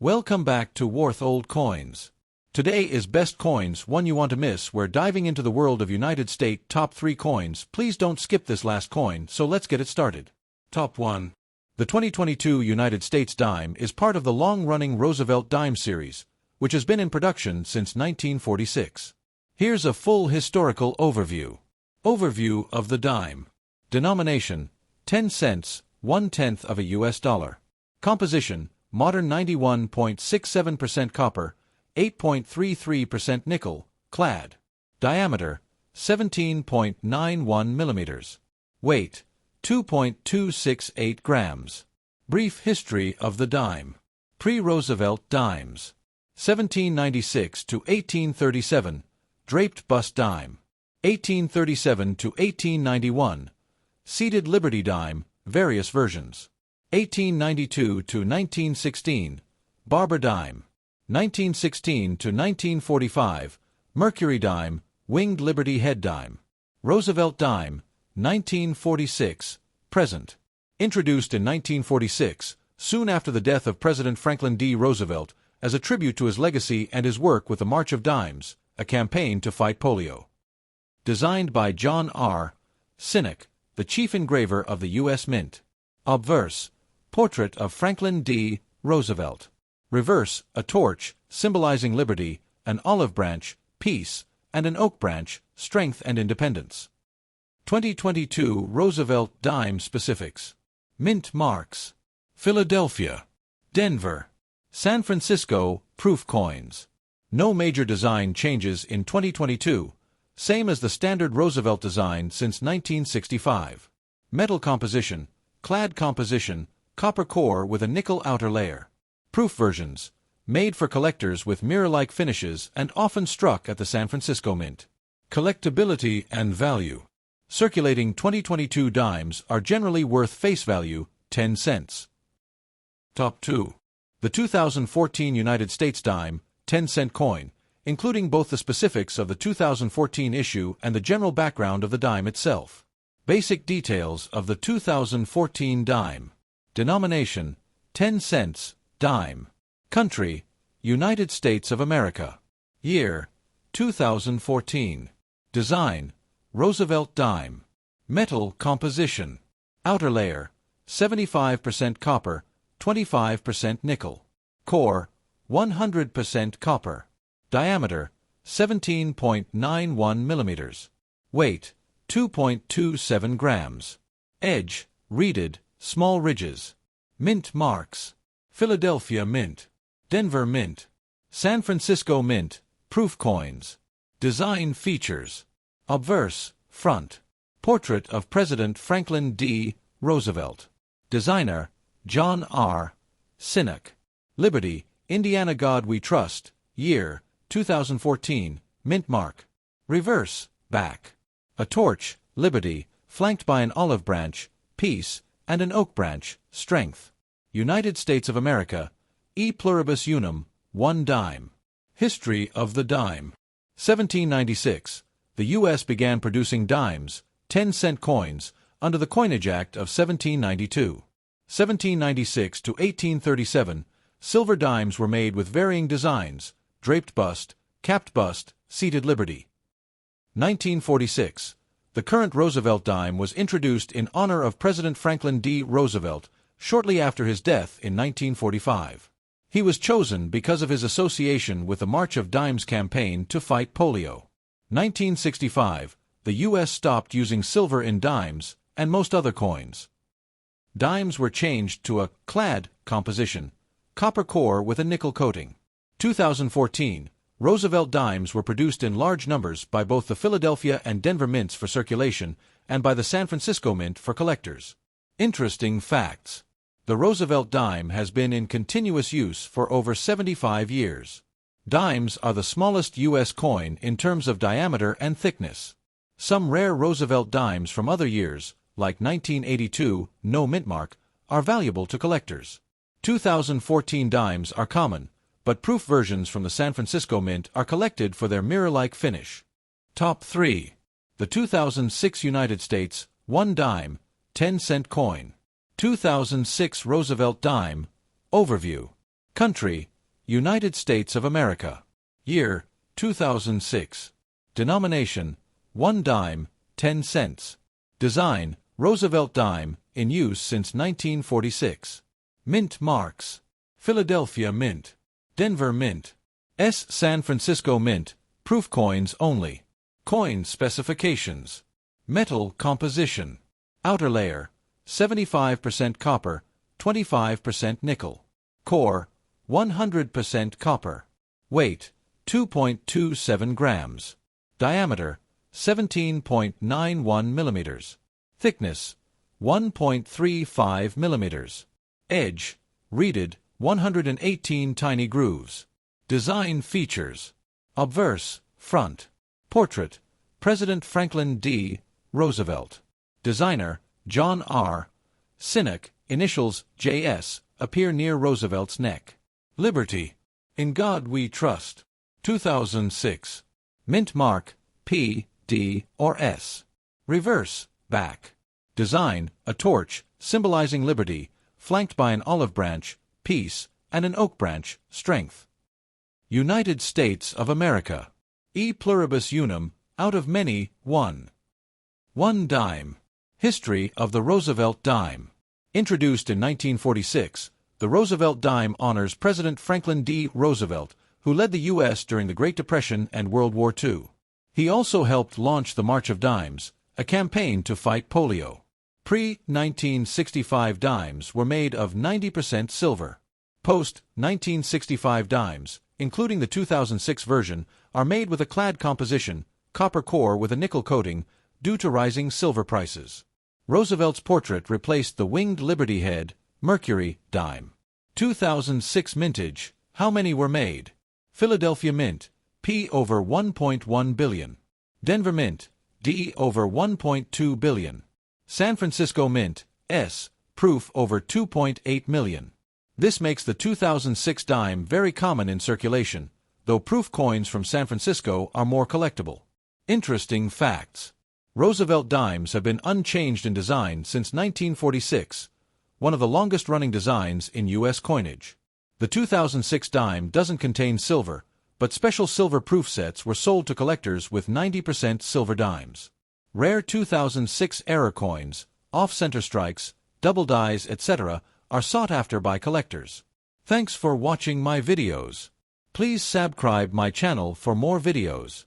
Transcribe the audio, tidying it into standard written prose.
Welcome back to Worth Old Coins. Today is Best Coins, one you want to miss. We're diving into the world of United States top 3 coins. Please don't skip this last coin, so let's get it started. Top 1. The 2022 United States dime is part of the long-running Roosevelt Dime series, which has been in production since 1946. Here's a full historical overview. Overview of the dime. Denomination: 10 cents, 1/10 of a US dollar. Composition: modern 91.67% copper, 8.33% nickel, clad. Diameter: 17.91 millimeters. Weight: 2.268 grams. Brief history of the dime. Pre-Roosevelt dimes. 1796 to 1837, draped bust dime. 1837 to 1891, seated Liberty dime, various versions. 1892 to 1916, Barber dime. 1916 to 1945, Mercury dime, winged Liberty head dime. Roosevelt dime, 1946, present. Introduced in 1946, soon after the death of President Franklin D. Roosevelt, as a tribute to his legacy and his work with the March of Dimes, a campaign to fight polio. Designed by John R. Sinnock, the chief engraver of the U.S. Mint. Obverse: portrait of Franklin D. Roosevelt. Reverse: a torch, symbolizing liberty, an olive branch, peace, and an oak branch, strength and independence. 2022 Roosevelt Dime specifics. Mint marks: Philadelphia, Denver, San Francisco. Proof coins. No major design changes in 2022, same as the standard Roosevelt design since 1965. Metal composition: clad composition, copper core with a nickel outer layer. Proof versions: made for collectors with mirror-like finishes and often struck at the San Francisco Mint. Collectability and value. Circulating 2022 dimes are generally worth face value, 10 cents. Top 2. The 2014 United States dime, 10-cent coin, including both the specifics of the 2014 issue and the general background of the dime itself. Basic details of the 2014 dime. Denomination: 10 cents, dime. Country: United States of America. Year: 2014. Design: Roosevelt dime. Metal composition: outer layer: 75% copper, 25% nickel. Core: 100% copper. Diameter: 17.91 millimeters. Weight: 2.27 grams. Edge: reeded, small ridges. Mint marks: Philadelphia Mint, Denver Mint, San Francisco Mint. Proof coins. Design features: obverse, front. Portrait of President Franklin D. Roosevelt. Designer: John R. Sinnock. Liberty, Indiana, God We Trust. Year: 2014. Mint mark. Reverse, back. A torch, liberty, flanked by an olive branch, peace, and an oak branch, strength. United States of America, E pluribus unum, 1 dime. History of the dime. 1796. The U.S. began producing dimes, 10-cent coins, under the Coinage Act of 1792. 1796 to 1837, silver dimes were made with varying designs: draped bust, capped bust, seated liberty. 1946. The current Roosevelt dime was introduced in honor of President Franklin D. Roosevelt, shortly after his death in 1945. He was chosen because of his association with the March of Dimes campaign to fight polio. 1965. The U.S. stopped using silver in dimes and most other coins. Dimes were changed to a clad composition, copper core with a nickel coating. 2014. Roosevelt dimes were produced in large numbers by both the Philadelphia and Denver mints for circulation and by the San Francisco Mint for collectors. Interesting facts. The Roosevelt dime has been in continuous use for over 75 years. Dimes are the smallest U.S. coin in terms of diameter and thickness. Some rare Roosevelt dimes from other years, like 1982, no mint mark, are valuable to collectors. 2014 dimes are common, but proof versions from the San Francisco Mint are collected for their mirror-like finish. Top 3. The 2006 United States, 1 dime, 10-cent coin. 2006 Roosevelt Dime. Overview. Country: United States of America. Year, 2006. Denomination, 1 dime, 10 cents. Design, Roosevelt Dime, in use since 1946. Mint marks: Philadelphia Mint, Denver Mint, San Francisco Mint, proof coins only. Coin specifications: metal composition, outer layer, 75% copper, 25% nickel. Core, 100% copper. Weight, 2.27 grams. Diameter, 17.91 millimeters. Thickness, 1.35 millimeters. Edge, reeded, 118 tiny grooves. Design features: obverse, front. Portrait, President Franklin D. Roosevelt. Designer, John R. Sinnock, initials J.S., appear near Roosevelt's neck. Liberty, In God We Trust. 2006. Mint mark, P, D, or S. Reverse, back. Design, a torch, symbolizing liberty, flanked by an olive branch, peace, and an oak branch, strength. United States of America. E pluribus unum, out of many, one. 1 dime. History of the Roosevelt Dime. Introduced in 1946, the Roosevelt Dime honors President Franklin D. Roosevelt, who led the U.S. during the Great Depression and World War II. He also helped launch the March of Dimes, a campaign to fight polio. Pre-1965 dimes were made of 90% silver. Post-1965 dimes, including the 2006 version, are made with a clad composition, copper core with a nickel coating, due to rising silver prices. Roosevelt's portrait replaced the winged Liberty Head, Mercury, dime. 2006 mintage. How many were made? Philadelphia Mint, P over 1.1 billion. Denver Mint, D over 1.2 billion. San Francisco Mint, S, proof over 2.8 million. This makes the 2006 dime very common in circulation, though proof coins from San Francisco are more collectible. Interesting facts. Roosevelt dimes have been unchanged in design since 1946, one of the longest-running designs in U.S. coinage. The 2006 dime doesn't contain silver, but special silver proof sets were sold to collectors with 90% silver dimes. Rare 2006 error coins, off-center strikes, double dies, etc. are sought after by collectors. Thanks for watching my videos. Please subscribe my channel for more videos.